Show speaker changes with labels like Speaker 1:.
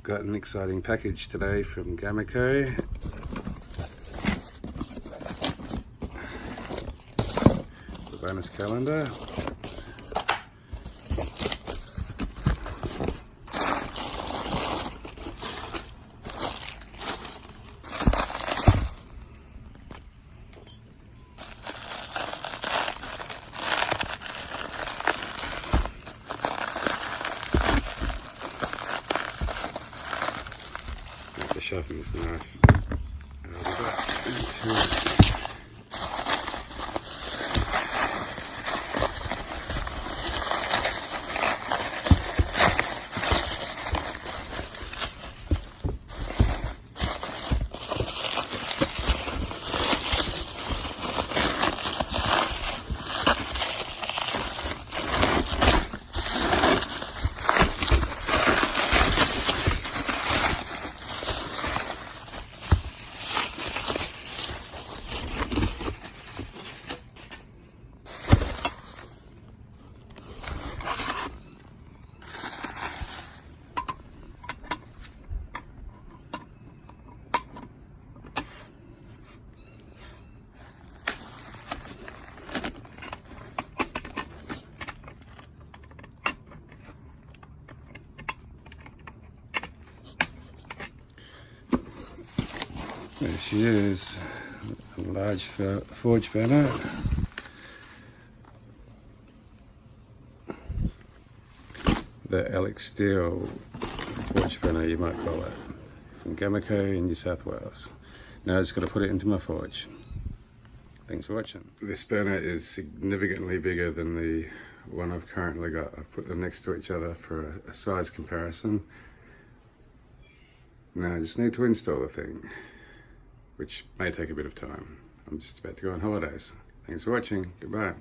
Speaker 1: got an exciting package today from Gameco. The bonus calendar. To sharpen this knife. There she is, a large forge banner. The Alex Steel forge banner, you might call it, from Gameco in New South Wales. Now I just got to put it into my forge. Thanks for watching. This banner is significantly bigger than the one I've currently got. I've put them next to each other for a size comparison. Now I just need to install the thing, which may take a bit of time. I'm just about to go on holidays. Thanks for watching. Goodbye.